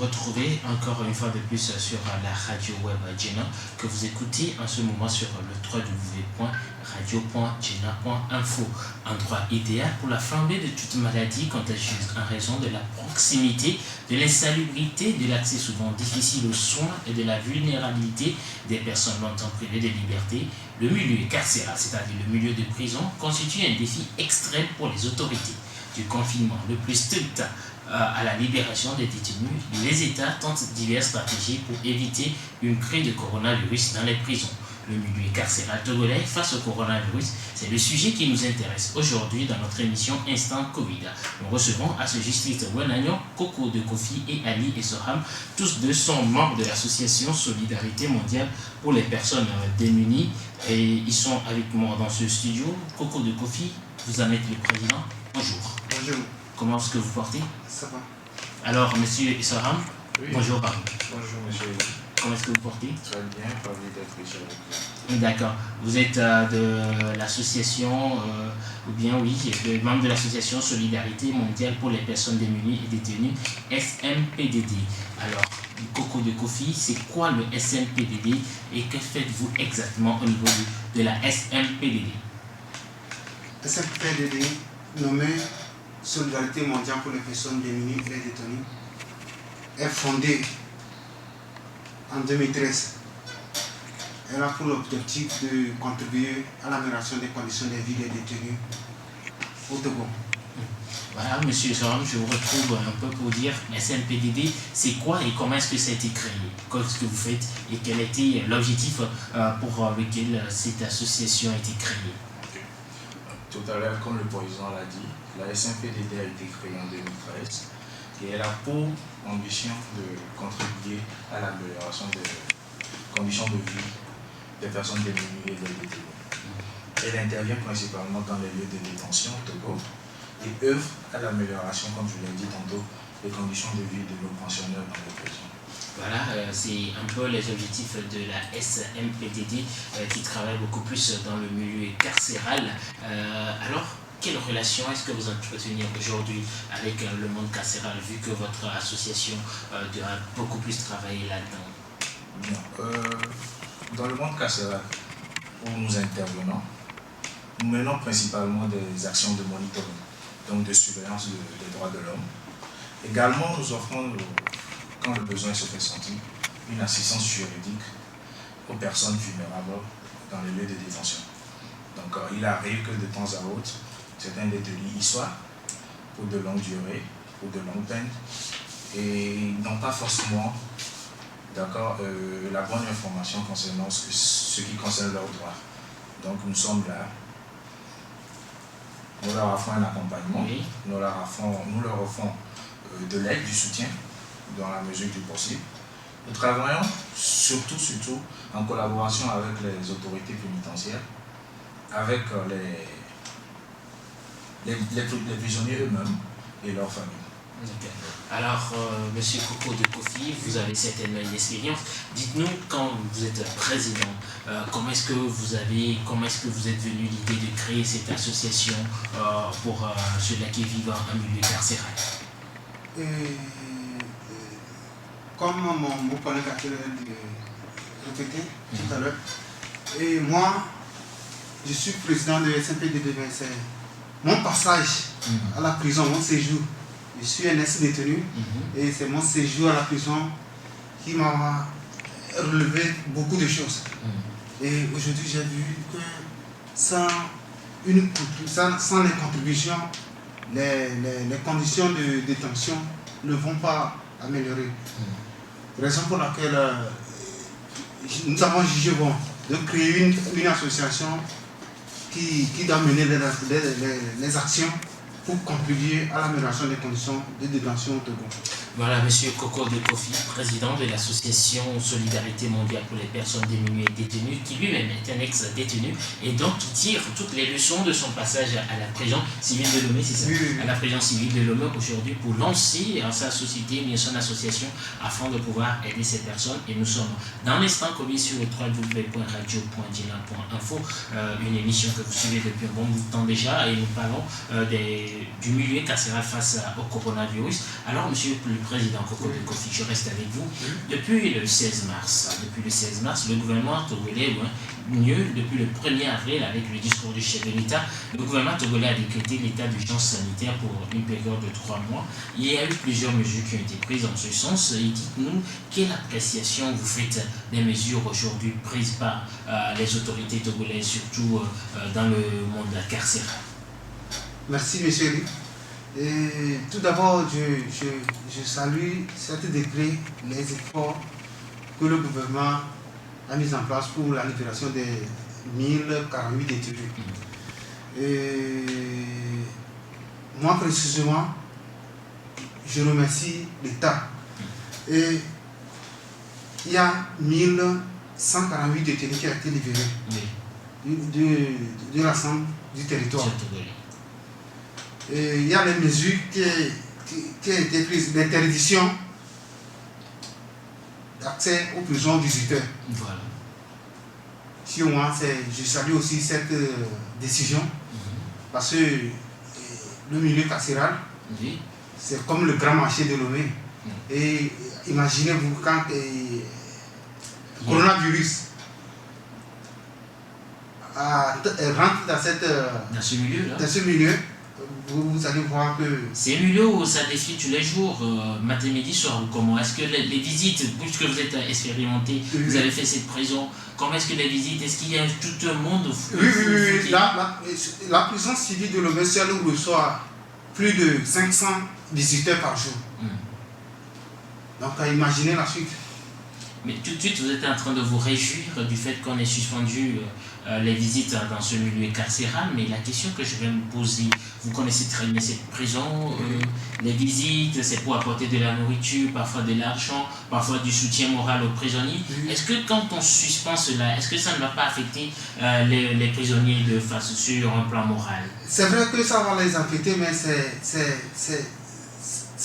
retrouver encore une fois de plus sur la radio web Djena que vous écoutez en ce moment sur le www.radio.djena.info, endroit idéal pour la flambée de toute maladie contagieuse en raison de la proximité, de l'insalubrité, de l'accès souvent difficile aux soins et de la vulnérabilité des personnes longtemps privées de liberté. Le milieu carcéral, c'est-à-dire le milieu de prison, constitue un défi extrême pour les autorités. Du confinement le plus strict à la libération des détenus, les États tentent diverses stratégies pour éviter une crise de coronavirus dans les prisons. Le milieu carcéral togolais face au coronavirus, c'est le sujet qui nous intéresse aujourd'hui dans notre émission Instant Covid. Nous recevons à ce juste titre Wenagnon, Coco de Kofi et Ali Essoham. Tous deux sont membres de l'association Solidarité mondiale pour les personnes démunies et ils sont avec moi dans ce studio. Coco de Kofi, vous en êtes le président. Bonjour. Bonjour. Comment est-ce que vous portez? Ça va. Alors, monsieur Essoham, Oui. bonjour. Pardon. Bonjour, monsieur. Comment est-ce que vous portez? Très bien, ravi d'être ici avec vous. D'accord. Vous êtes de l'association, ou bien oui, membre de l'association Solidarité mondiale pour les personnes démunies et détenues, SMPDD. Alors, Coco de Kofi, c'est quoi le SMPDD et que faites-vous exactement au niveau de la SMPDD? SMPDD, nommé Solidarité mondiale pour les personnes démunies et détenues, est fondée en 2013. Elle a pour l'objectif de contribuer à l'amélioration des conditions de vie des détenus au Togo. Voilà, monsieur Soram, je vous retrouve un peu pour dire SMPDD, c'est quoi et comment est-ce que ça a été créé? Qu'est-ce que vous faites et quel était l'objectif pour lequel cette association a été créée? Tout à l'heure, comme le président l'a dit, la SMPDD a été créée en 2013 et elle a pour ambition de contribuer à l'amélioration des conditions de vie des personnes démunies et des détenus. Elle intervient principalement dans les lieux de détention au Togo et œuvre à l'amélioration, comme je l'ai dit tantôt, des conditions de vie de nos pensionnaires dans les prisons. Voilà, c'est un peu les objectifs de la SMPDD qui travaille beaucoup plus dans le milieu carcéral. Alors, quelle relation est-ce que vous entretenez aujourd'hui avec le monde carcéral, vu que votre association doit beaucoup plus travailler là-dedans? Bien. Dans le monde carcéral où nous intervenons, nous menons principalement des actions de monitoring, donc de surveillance des droits de l'homme. Également, nous offrons, quand le besoin se fait sentir, une assistance juridique aux personnes vulnérables dans les lieux de détention. Donc, il arrive que de temps à autre, certains détenus y soient pour de longues durées, pour de longues peines, et n'ont pas forcément la bonne information concernant ce qui concerne leurs droits. Donc, nous sommes là. Nous leur offrons un accompagnement, Oui. nous leur offrons de l'aide, du soutien, dans la mesure du possible. Nous travaillons surtout en collaboration avec les autorités pénitentiaires, avec les prisonniers eux-mêmes et leurs familles. Okay. Alors, monsieur Coco de Kofi, vous avez certainement une expérience. Dites-nous, quand vous êtes président, comment est-ce que vous êtes venu l'idée de créer cette association pour ceux-là qui vivent en milieu carcéral? Comme mon collègue a répété tout à l'heure, et moi, je suis président de SMPDD. C'est mon passage à la prison, mon séjour. Je suis un ex-détenu et c'est mon séjour à la prison qui m'a relevé beaucoup de choses. Et aujourd'hui, j'ai vu que sans les contributions, les conditions de détention ne vont pas améliorer. Raison pour laquelle nous avons jugé bon de créer une association qui doit mener les actions pour contribuer à l'amélioration des conditions de détention au Togo. Voilà, monsieur Coco de Kofi, président de l'association Solidarité mondiale pour les personnes démunies et détenues, qui lui-même est un ex-détenu et donc qui tire toutes les leçons de son passage à la prison civile de Lomé, c'est ça? Oui. À la prison civile de Lomé aujourd'hui pour lancer sa société, bien son association, afin de pouvoir aider ces personnes. Et nous sommes dans l'instant Covid sur le www.radio.djena.info, une émission que vous suivez depuis un bon bout de temps déjà, et nous parlons du milieu carcéral face au coronavirus. Alors, monsieur le président Cocody Kofi, je reste avec vous. Depuis le 16 mars, le gouvernement togolais, mieux, depuis le 1er avril, avec le discours du chef de l'État, le gouvernement togolais a décrété l'état d'urgence sanitaire pour une période de 3 mois. Il y a eu plusieurs mesures qui ont été prises en ce sens. Et dites-nous, quelle appréciation vous faites des mesures aujourd'hui prises par les autorités togolaises, surtout dans le monde carcéral? Merci, monsieur Lee. Et tout d'abord, je salue cet décret, les efforts que le gouvernement a mis en place pour la libération des 1048 détenus. Et moi, précisément, je remercie l'État. Et il y a 1148 détenus qui ont été libérés de l'ensemble du territoire. Et il y a les mesures qui ont été prises, l'interdiction d'accès aux prisons visiteurs. Voilà. Sur moi, je salue aussi cette décision parce que le milieu carcéral, c'est comme le grand marché de Lomé. Et imaginez-vous quand le coronavirus rentre dans ce milieu, vous allez voir que... C'est un milieu où ça défile tous les jours, matin, midi, soir, ou comment? Est-ce que les visites, puisque vous êtes expérimenté, vous avez fait cette prison, comment est-ce que les visites, est-ce qu'il y a tout un monde? Oui. La prison civile de Lomé reçoit plus de 500 visiteurs par jour. Donc, imaginez la suite. Mais tout de suite, vous êtes en train de vous réjouir du fait qu'on ait suspendu les visites dans ce milieu carcéral. Mais la question que je vais me poser, vous connaissez très bien cette prison, les visites, c'est pour apporter de la nourriture, parfois de l'argent, parfois du soutien moral aux prisonniers. Est-ce que quand on suspend cela, est-ce que ça ne va pas affecter les prisonniers de face sur un plan moral? C'est vrai que ça va les affecter, mais c'est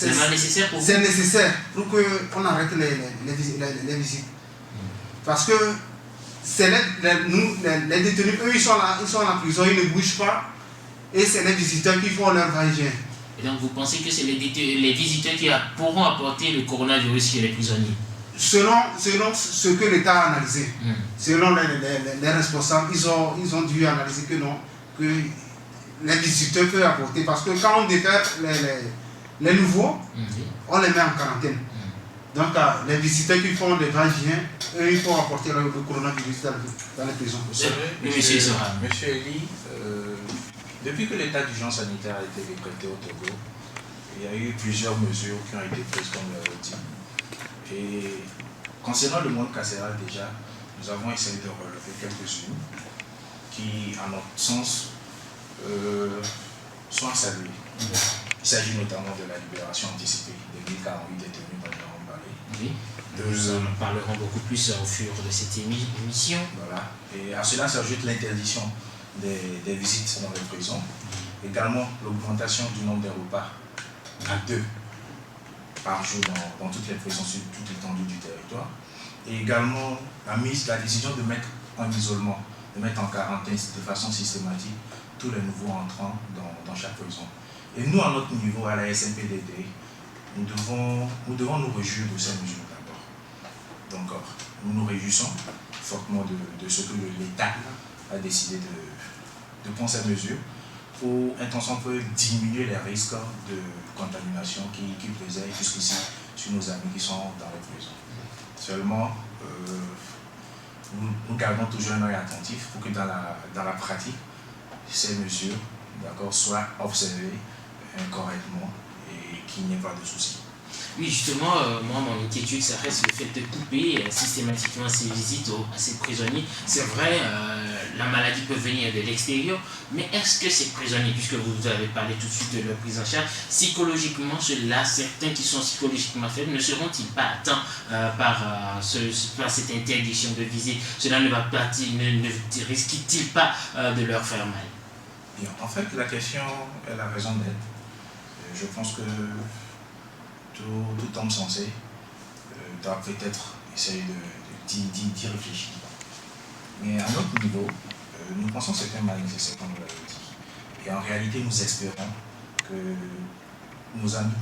pas nécessaire pour vous? C'est nécessaire pour qu'on arrête les visites. Parce que c'est les détenus, eux, ils sont à la prison, ils ne bougent pas. Et c'est les visiteurs qui font leur va-et-vient. Et donc vous pensez que c'est les visiteurs qui pourront apporter le coronavirus chez les prisonniers? Selon ce que l'État a analysé, selon les responsables, ils ont dû analyser que non, que les visiteurs peuvent apporter. Parce que quand on déterre les nouveaux, on les met en quarantaine. Donc les visiteurs qui font des va-et-vient, eux, ils font apporter le coronavirus dans les prisons. Monsieur Eli, depuis que l'état d'urgence sanitaire a été décrété au Togo, il y a eu plusieurs mesures qui ont été prises, comme vous l'avez dit. Et concernant le monde carcéral déjà, nous avons essayé de relever quelques-unes qui, à notre sens, sont à saluer. Il s'agit notamment de la libération anticipée des 1048 détenus dont nous avons parlé. Oui, nous en parlerons beaucoup plus au fur de cette émission. Voilà. Et à cela s'ajoute l'interdiction des visites dans les prisons. Également l'augmentation du nombre de repas à 2 par jour dans toutes les prisons sur toute l'étendue du territoire. Et également la décision de mettre en isolement, de mettre en quarantaine de façon systématique tous les nouveaux entrants dans chaque prison. Et nous, à notre niveau, à la SNPDD, nous devons nous réjouir de ces mesures d'abord. Donc, nous nous réjouissons fortement de ce que l'État a décidé de prendre ces mesures pour intention peut diminuer les risques de contamination qui pesaient jusqu'ici sur nos amis qui sont dans les prisons. Seulement, nous gardons toujours un œil attentif pour que dans la pratique, ces mesures soient observées correctement et qu'il n'y ait pas de soucis. Oui, justement, moi, mon inquiétude, ça reste le fait de couper systématiquement ces visites à ces prisonniers. C'est vrai, la maladie peut venir de l'extérieur, mais est-ce que ces prisonniers, puisque vous avez parlé tout de suite de leur prise en charge, psychologiquement, ceux-là, certains qui sont psychologiquement faibles, ne seront-ils pas atteints par cette interdiction de visite? Cela ne risque-t-il pas de leur faire mal? Bien, en fait, la question, elle a raison d'être. Je pense que tout homme sensé doit peut-être essayer d'y réfléchir. Mais à notre niveau, nous pensons que c'est un mal nécessaire, comme vous l'avez dit. Et en réalité, nous espérons que nos amis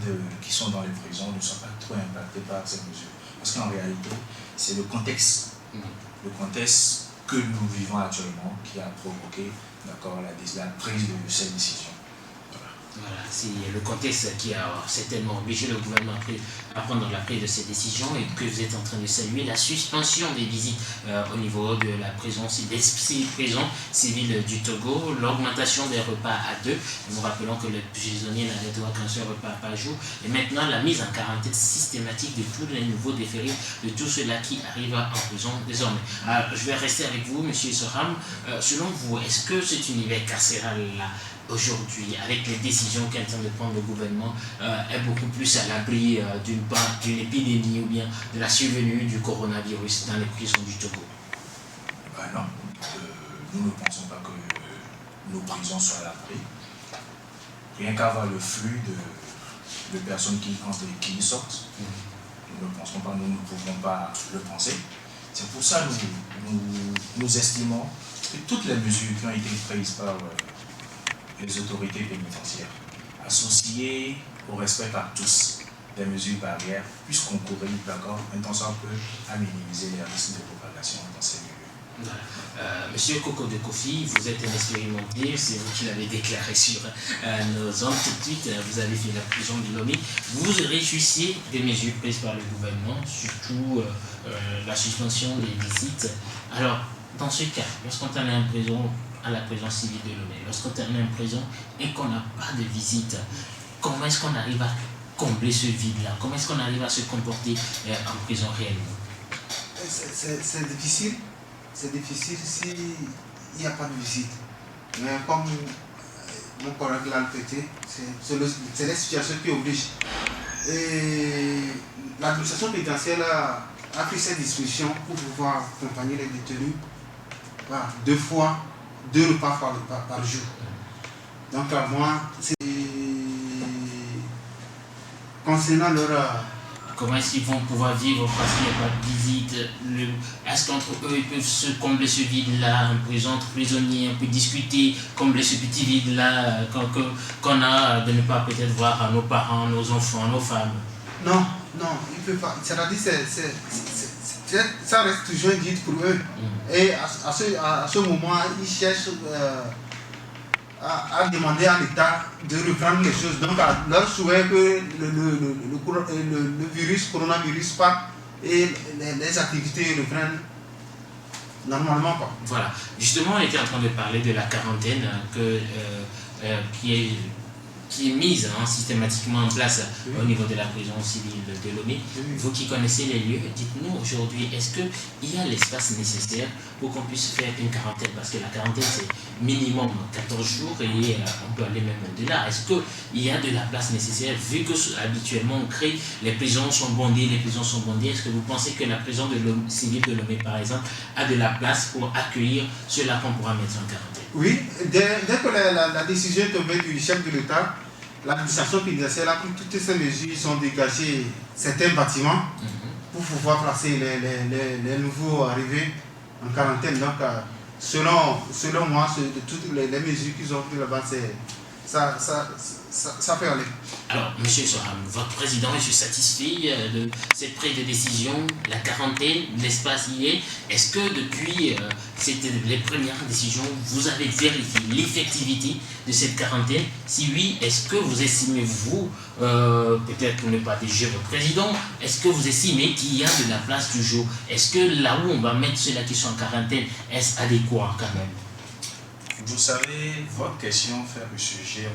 qui sont dans les prisons ne sont pas trop impactés par ces mesures. Parce qu'en réalité, c'est le contexte que nous vivons actuellement qui a provoqué la prise de ces décisions. Voilà, c'est le contexte qui a certainement obligé le gouvernement à prendre la prise de ces décisions et que vous êtes en train de saluer la suspension des visites au niveau de la prison civile du Togo, l'augmentation des repas à 2. Nous rappelons que le prisonnier n'avait droit qu'un seul repas par jour et maintenant la mise en quarantaine systématique de tous les nouveaux déférés, de tous ceux-là qui arrivent en prison désormais. Alors, je vais rester avec vous, M. Soham. Selon vous, est-ce que cet univers carcéral-là, aujourd'hui, avec les décisions qu'est en train de prendre le gouvernement, est beaucoup plus à l'abri d'une épidémie ou bien de la survenue du coronavirus dans les prisons du Togo? Non, nous ne pensons pas que nos prisons soient à l'abri. Rien qu'à voir le flux de personnes qui entrent et qui sortent, nous ne pensons pas, nous ne pouvons pas le penser. C'est pour ça que nous estimons que toutes les mesures qui ont été prises par les autorités pénitentiaires, associées au respect par tous des mesures barrières, puissent concourir un temps soit peu à minimiser les risques de propagation dans ces milieux. Voilà. Monsieur Koko de Kofi, vous êtes un expérimenté, c'est vous qui l'avez déclaré sur nos ondes tout de suite, vous avez fait la prison de Lomé. Vous vous réjouissez des mesures prises par le gouvernement, surtout la suspension des visites. Alors, dans ce cas, lorsqu'on est en prison, à la prison civile de Lomé, lorsqu'on est en prison et qu'on n'a pas de visite, comment est-ce qu'on arrive à combler ce vide-là? Comment est-ce qu'on arrive à se comporter en prison réellement? C'est difficile. C'est difficile s'il n'y a pas de visite. Mais comme mon collègue l'a répété, c'est les situations qui obligent. Et l'administration pénitentiaire a pris cette disposition pour pouvoir accompagner les détenus, voilà, 2 repas par jour. Donc moi, c'est concernant leur... Comment est-ce qu'ils vont pouvoir vivre parce qu'il n'y a pas de visite? Est-ce qu'entre eux, ils peuvent se combler ce vide-là en prison, entre prisonniers, on peut discuter, combler ce petit vide-là qu'on a de ne pas peut-être voir nos parents, nos enfants, nos femmes? Non, ils ne peuvent pas. C'est-à-dire ça reste toujours un guide pour eux. Et à ce moment, ils cherchent à demander à l'État de reprendre les choses. Donc, leur souhait que le coronavirus parte et les activités reprennent normalement. Voilà. Justement, on était en train de parler de la quarantaine qui est mise systématiquement en place au niveau de la prison civile de Lomé. Vous qui connaissez les lieux, dites-nous aujourd'hui, est-ce qu'il y a l'espace nécessaire pour qu'on puisse faire une quarantaine? Parce que la quarantaine, c'est minimum 14 jours et on peut aller même au-delà. Est-ce qu'il y a de la place nécessaire, vu que habituellement on crée, les prisons sont bondées, est-ce que vous pensez que la prison civile de Lomé, par exemple, a de la place pour accueillir ceux-là qu'on pourra mettre en quarantaine? Oui, dès que la décision est tombée du chef de l'État, l'administration pénitentiaire a pris toutes ces mesures, ils ont dégagé certains bâtiments pour pouvoir placer les nouveaux arrivés en quarantaine. Donc, selon moi, de toutes les mesures qu'ils ont prises là-bas, ça peut aller. Alors, M. Soham, votre président, je suis satisfait de cette prise de décision, la quarantaine, l'espace y est. Est-ce que depuis les premières décisions, vous avez vérifié l'effectivité de cette quarantaine? Si oui, est-ce que vous estimez, vous, peut-être pour ne pas déjuger votre président, est-ce que vous estimez qu'il y a de la place toujours? Est-ce que là où on va mettre ceux-là qui sont en quarantaine, est-ce adéquat quand même? Vous savez, votre question fait ressurgir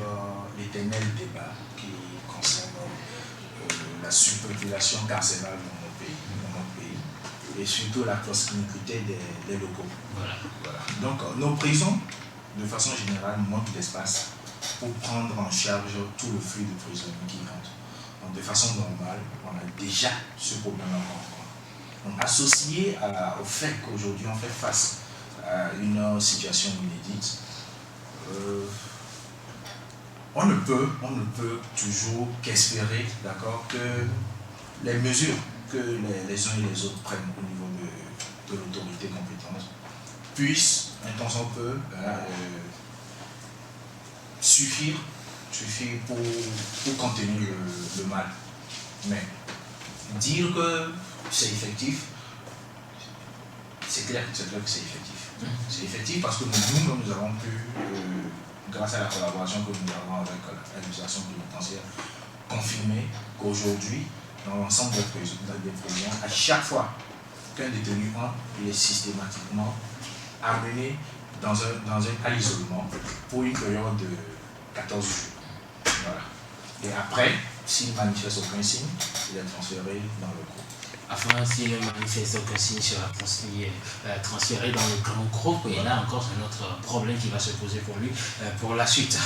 l'éternel débat qui concerne la surpopulation carcérale dans notre pays et surtout la proximité des locaux. Voilà. Donc, nos prisons, de façon générale, manquent d'espace pour prendre en charge tout le flux de prisonniers qui rentrent. Donc, de façon normale, on a déjà ce problème-là encore. Donc, associé au fait qu'aujourd'hui, on fait face à une situation inédite, on ne peut toujours qu'espérer, d'accord, que les mesures que les uns et les autres prennent au niveau de l'autorité compétente puissent, un temps soit peu, suffire suffit pour contenir le mal. Mais dire que c'est effectif, c'est clair que c'est effectif. C'est effectif parce que nous avons pu, grâce à la collaboration que nous avons avec l'administration pénitentiaire, confirmer qu'aujourd'hui, dans l'ensemble des prisons, à chaque fois qu'un détenu entre, il est systématiquement amené à l'isolement pour une période de 14 jours. Voilà. Et après, s'il ne manifeste aucun signe, il est transféré dans le groupe. Enfin, s'il ne manifeste aucun signe, sera transféré dans le grand groupe. Et là encore, c'est un autre problème qui va se poser pour lui pour la suite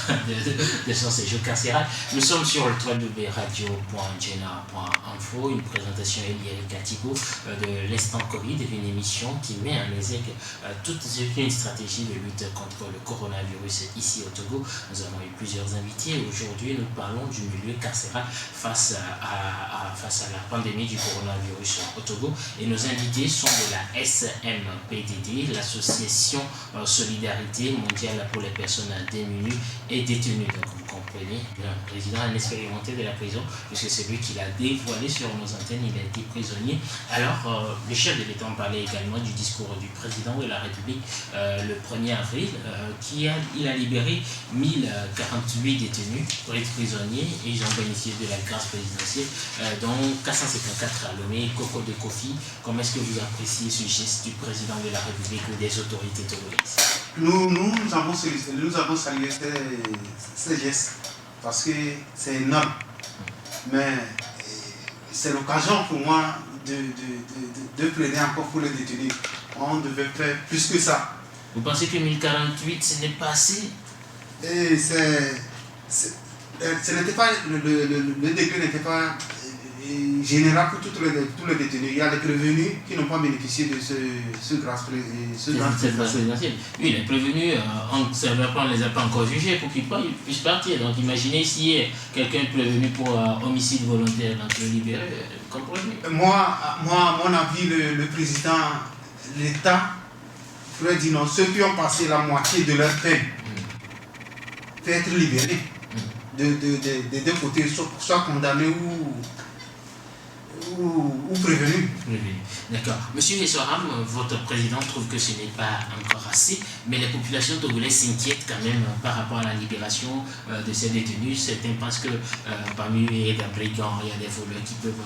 de son séjour carcéral. Nous sommes sur le www.radio.jena.info, une présentation d'Eric Atico de l'Instant Covid, une émission qui met en exergue toute une stratégie de lutte contre le coronavirus ici au Togo. Nous avons eu plusieurs invités. Aujourd'hui, nous parlons du milieu carcéral face à la pandémie du coronavirus au Togo, et nos invités sont de la SMPDD, l'association Solidarité mondiale pour les personnes démunies et détenues. Donc vous comprenez, le président un expérimenté de la prison, puisque c'est lui qui l'a dévoilé sur nos antennes, il a été prisonnier. Alors le chef de l'État en parlait également du discours du président de la République le 1er avril, il a libéré 1048 détenus pour être prisonniers, et ils ont bénéficié de la grâce présidentielle, dont 454 à Lomé, Coco de Kofi. Comment est-ce que vous appréciez ce geste du président de la République ou des autorités togolaises? Nous avons salué ces gestes parce que c'est énorme. Mais c'est l'occasion pour moi de plaider encore pour les détenus. On devait faire plus que ça. Vous pensez que 1048, ce n'est pas assez? Et ce n'était pas, le décret n'était pas général pour tous les détenus. Il y a les prévenus qui n'ont pas bénéficié de ce grâce présidentielle. Oui, les prévenus, on ne les a pas encore jugés pour qu'ils puissent partir. Donc imaginez si quelqu'un est prévenu pour homicide volontaire, donc le libérer, comprenez. Moi, à mon avis, le président, l'État pourrait dire non, ceux qui ont passé la moitié de leur peine peuvent être libérés des deux côtés, soit condamnés ou prévenu. D'accord. Monsieur Essoram, votre président trouve que ce n'est pas encore assez, mais les populations togolaises s'inquiètent quand même par rapport à la libération de ces détenus. Certains pensent que parmi les brigands, il y a des voleurs qui peuvent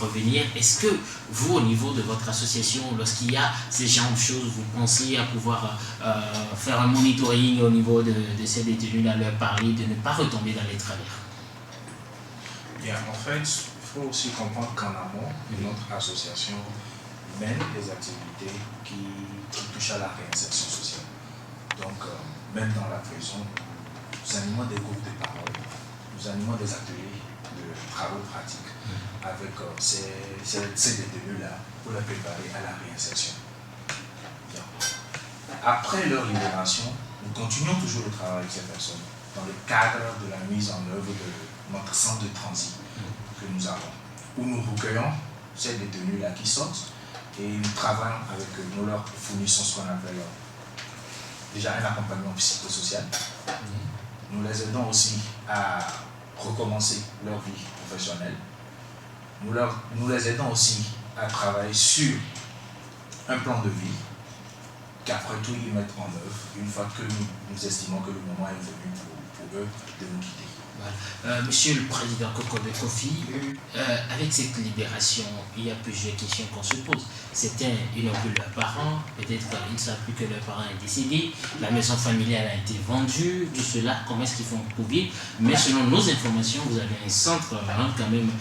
revenir. Est-ce que vous, au niveau de votre association, lorsqu'il y a ces genres de choses, vous pensez à pouvoir faire un monitoring au niveau de ces détenus-là, leur parler de ne pas retomber dans les travers? Bien, en fait, il faut aussi comprendre qu'en amont, notre association mène des activités qui touchent à la réinsertion sociale. Donc, même dans la prison, nous animons des groupes de parole, nous animons des ateliers de travaux pratiques avec ces détenus-là pour les préparer à la réinsertion. Bien. Après leur libération, nous continuons toujours le travail avec ces personnes dans le cadre de la mise en œuvre de notre centre de transit que nous avons, où nous recueillons ces détenus-là qui sortent et nous travaillons avec eux. Nous leur fournissons ce qu'on appelle déjà un accompagnement psychosocial. Nous les aidons aussi à recommencer leur vie professionnelle. Nous les aidons aussi à travailler sur un plan de vie qu'après tout ils mettent en œuvre une fois que nous estimons que le moment est venu pour eux de nous quitter. Voilà. Monsieur le Président Coco de Kofi, avec cette libération, il y a plusieurs questions qu'on se pose. Certains, ils n'ont plus leurs parents, peut-être qu'ils ne savent plus que leur parent est décédé, la maison familiale a été vendue, tout cela, comment est-ce qu'ils font pour vivre? Mais selon nos informations, vous avez un centre quand même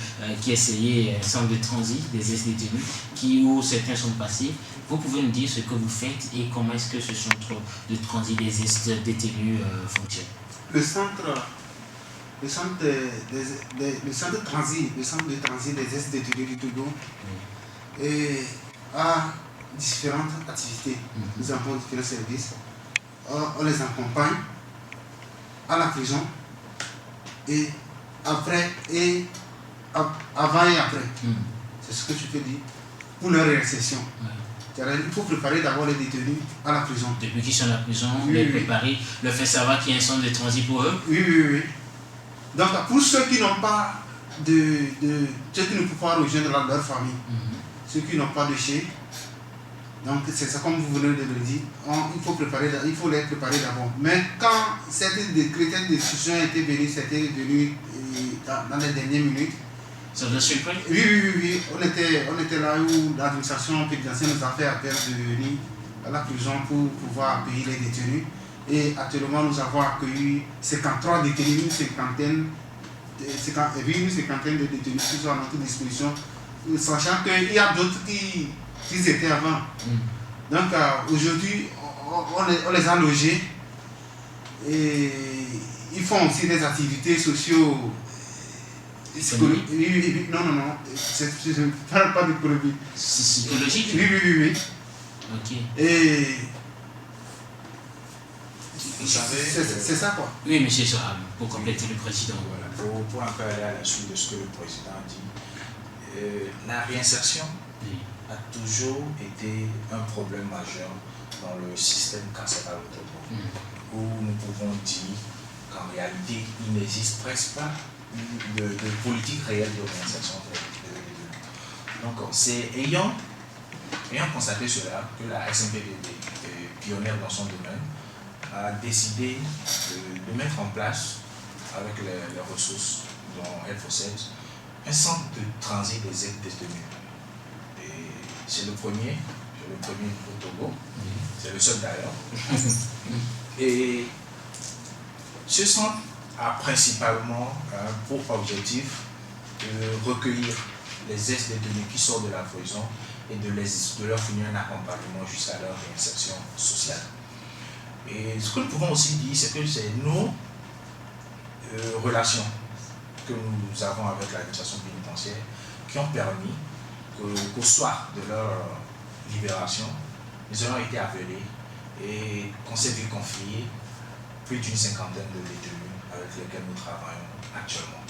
qui essayait, un centre de transit des ex-détenus, où certains sont passés. Vous pouvez nous dire ce que vous faites et comment est-ce que ce centre de transit des ex-détenus fonctionne? Le centre de transit des ex-détenus du Togo a différentes activités. Nous avons différents services. On les accompagne à la prison et après et avant et après. C'est ce que tu peux dire pour leur réinsertion. Il faut préparer d'abord les détenus à la prison. Depuis qu'ils sont à la prison, les préparer, leur faire savoir qu'il y a un centre de transit pour eux. Oui. Donc, pour ceux qui n'ont pas ceux qui ne peuvent pas rejoindre leur famille, ceux qui n'ont pas de chez, donc c'est ça comme vous venez de le dire, il faut les préparer d'abord. Mais quand des critères de discussion étaient venus, c'était venu dans les dernières minutes. Ça vous a surpris? Oui. On était là où l'administration pénitentiaire nous a fait appel de venir à la prison pour pouvoir accueillir les détenus. Et actuellement, nous avons accueilli 53 détenus, une cinquantaine de détenus qui sont à notre disposition, sachant qu'il y a d'autres qui étaient avant. Donc aujourd'hui, on les a logés et ils font aussi des activités sociaux. Oui. Non, je ne parle pas d'économie. C'est psychologique? Oui. Ok. Et vous savez, c'est ça quoi. Oui, monsieur Soham, pour compléter le président. Voilà, pour encore aller à la suite de ce que le président a dit, la réinsertion a toujours été un problème majeur dans le système carcéral au Togo, où nous pouvons dire qu'en réalité, il n'existe presque pas de politique réelle de réinsertion. Donc, c'est ayant constaté cela que la SNPDD, pionnière dans son domaine, a décidé de mettre en place, avec les ressources dont elle possède, un centre de transit des ex-détenus. C'est le premier au Togo, c'est le seul d'ailleurs. Et ce centre a principalement pour objectif de recueillir les ex-détenus qui sortent de la prison et de leur fournir un accompagnement jusqu'à leur réinsertion sociale. Et ce que nous pouvons aussi dire, c'est que c'est nos relations que nous avons avec l'administration pénitentiaire qui ont permis qu'au soir de leur libération, nous avons été appelés et qu'on s'est vu confier plus d'une cinquantaine de détenus avec lesquels nous travaillons actuellement.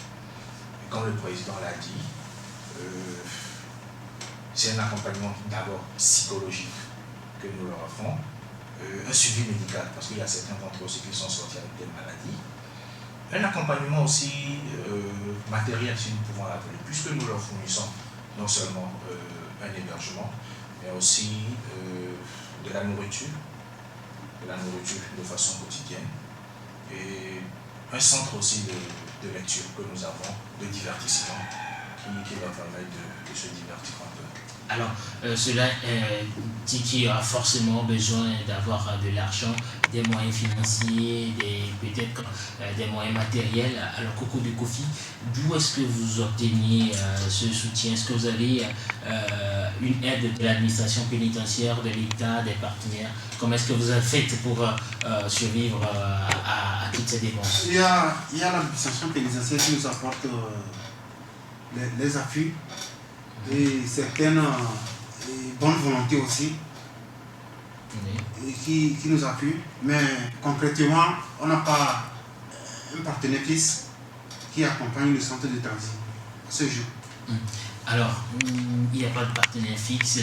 Et comme le président l'a dit, c'est un accompagnement d'abord psychologique que nous leur offrons, un suivi médical, parce qu'il y a certains d'entre eux aussi qui sont sortis avec des maladies, un accompagnement aussi matériel, si nous pouvons l'appeler, puisque nous leur fournissons non seulement un hébergement, mais aussi de la nourriture de façon quotidienne, et un centre aussi de lecture que nous avons, de divertissement, qui leur permet de se divertir un peu. Alors, cela dit qu'il y aura forcément besoin d'avoir de l'argent, des moyens financiers, peut-être des moyens matériels. Alors, Coco de Kofi, d'où est-ce que vous obteniez ce soutien? Est-ce que vous avez une aide de l'administration pénitentiaire, de l'État, des partenaires? Comment est-ce que vous avez fait pour survivre à toutes ces dépenses? Il y a l'administration pénitentiaire qui nous apporte les appuis et certaines bonnes volontés aussi et qui nous appuient, mais concrètement on n'a pas un partenaire fixe qui accompagne le centre de transit à ce jour. Alors, il n'y a pas de partenaire fixe,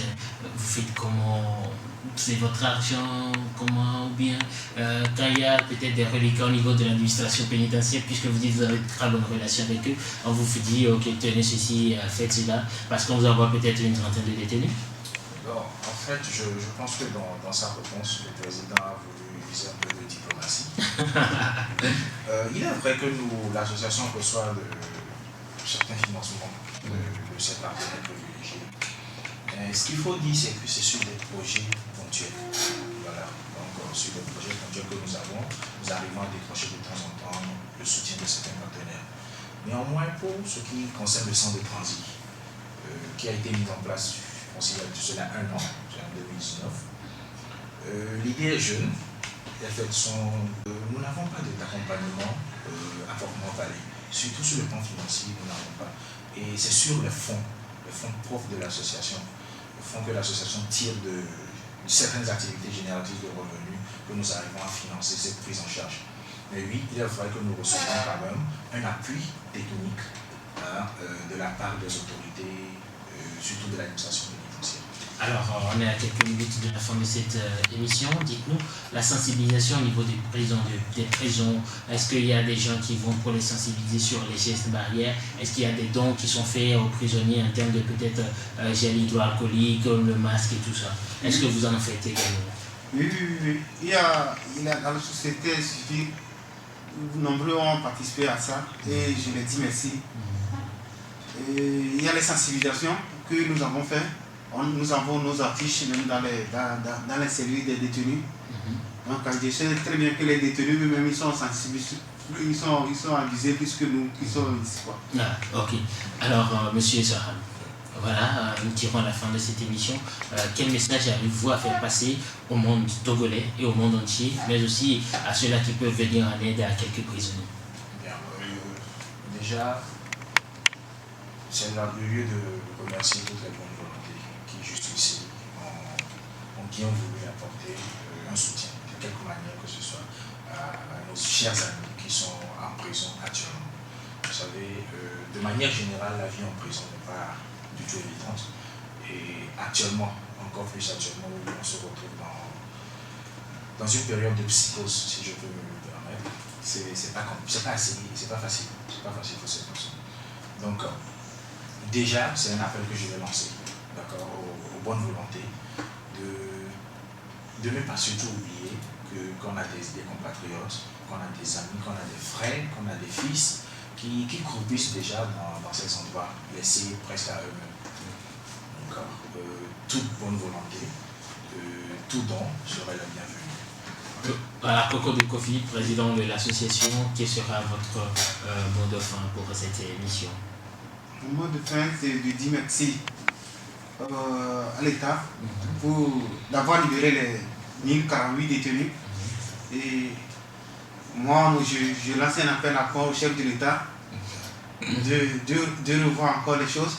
vous faites comment? C'est votre argent, comment? Ou bien quand il y a peut-être des reliquats au niveau de l'administration pénitentiaire, puisque vous dites que vous avez de très bonne relation avec eux, on vous dit ok, tenez ceci, faites cela, parce qu'on vous envoie peut-être une trentaine de détenus? Alors, en fait, je pense que dans sa réponse, le président a voulu utiliser un peu de diplomatie. Il est vrai que l'association reçoit certains financements de ses partenaires privilégiés. Ce qu'il faut dire, c'est que c'est sur des projets ponctuels. Voilà. Donc, sur des projets ponctuels que nous avons, nous arrivons à décrocher de temps en temps le soutien de certains partenaires. Néanmoins, pour ce qui concerne le centre de transit, qui a été mis en place, je considère que cela un an, c'est en 2019, l'idée est jeune. Nous n'avons pas d'accompagnement à proprement parler. Surtout sur le plan financier, nous n'avons pas. Et c'est sur les fonds propres de l'association, les fonds que l'association tire de certaines activités génératrices de revenus que nous arrivons à financer cette prise en charge. Mais oui, il est vrai que nous recevons quand même un appui technique de la part des autorités, surtout de l'administration pénitentiaire. Alors, on est à quelques minutes de la fin de cette émission. Dites-nous, la sensibilisation au niveau des prisons, est-ce qu'il y a des gens qui vont pour les sensibiliser sur les gestes barrières? Est-ce qu'il y a des dons qui sont faits aux prisonniers en termes de peut-être gel hydroalcoolique, le masque et tout ça? Est-ce que vous en faites également? Oui. Il y a dans la société, il suffit, nombreux ont participé à ça et je les dis merci. Et il y a les sensibilisations que nous avons fait. Nous avons nos affiches même dans les cellules des détenus. Donc je sais très bien que les détenus eux-mêmes ils sont sensibilisés, ils sont avisés plus que nous qui sommes ici. Ok. Alors, monsieur Zaham, voilà, nous tirons à la fin de cette émission. Quel message avez-vous à faire passer au monde togolais et au monde entier, mais aussi à ceux-là qui peuvent venir en aide à quelques prisonniers? Bien, déjà, c'est le lieu de remercier toutes les bonnes volontés qui jusqu'ici ont bien voulu apporter un soutien, de quelque manière que ce soit, à nos chers amis qui sont en prison actuellement. Vous savez, de manière générale, la vie en prison n'est pas du tout évidente. Et actuellement, encore plus actuellement, où on se retrouve dans une période de psychose, si je peux me permettre, c'est pas facile pour ces personnes. Donc, déjà, c'est un appel que je vais lancer, d'accord, aux bonnes volontés, de ne pas surtout oublier qu'on a des compatriotes, qu'on a des amis, qu'on a des frères, qu'on a des fils qui croupissent déjà dans ces endroits, laissés presque à eux-mêmes. Donc, toute bonne volonté, tout don serait le bienvenu. Voilà, Coco de Kofi, président de l'association, quel sera votre mot de fin pour cette émission? Le mot de fin, c'est de dire merci à l'État d'avoir libéré les 1048 détenus. Et moi, je lance un appel au chef de l'État de revoir encore les choses.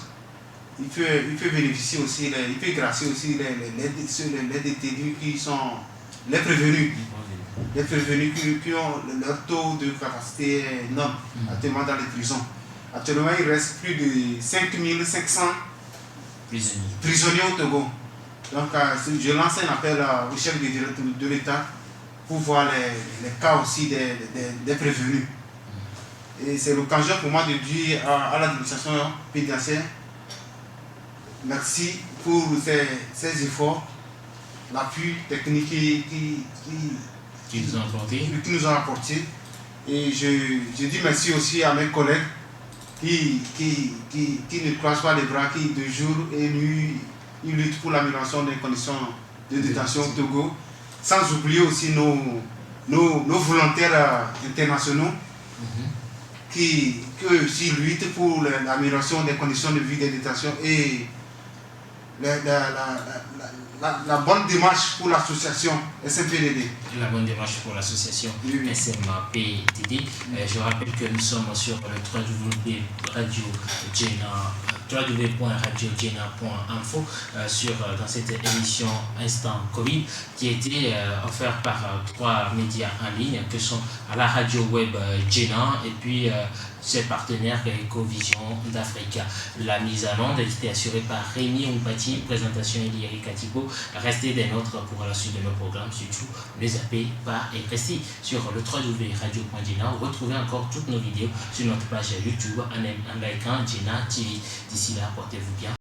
Il peut bénéficier aussi, il peut gracier aussi les détenus qui sont les prévenus qui ont leur taux de capacité énorme actuellement dans les prisons. Actuellement, il reste plus de 5500 prisonniers au Togo. Donc, je lance un appel au chef de l'État pour voir les cas aussi des prévenus. Et c'est l'occasion pour moi de dire à l'administration pénitentiaire merci pour ces efforts, l'appui technique qui nous ont apporté. Et je dis merci aussi à mes collègues qui ne croisent pas les bras, qui de jour et nuit ils luttent pour l'amélioration des conditions de détention au Togo, sans oublier aussi nos volontaires internationaux qui aussi luttent pour l'amélioration des conditions de vie des détentions et la bonne démarche pour l'association SMPDD. La bonne démarche pour l'association SMPDD. Je rappelle que nous sommes sur le www.radiogena.info dans cette émission Instant Covid qui a été offerte par 3 médias en ligne que sont à la radio web Gena et puis ses partenaires Ecovision d'Africa. La mise en onde a été assurée par Rémi Ompati, présentation Elieri Katipo. Restez des nôtres pour la suite de nos programmes, surtout ne zappez pas et restez sur le www.radio.gena. Retrouvez encore toutes nos vidéos sur notre page YouTube en likant Gena TV. D'ici là, portez-vous bien.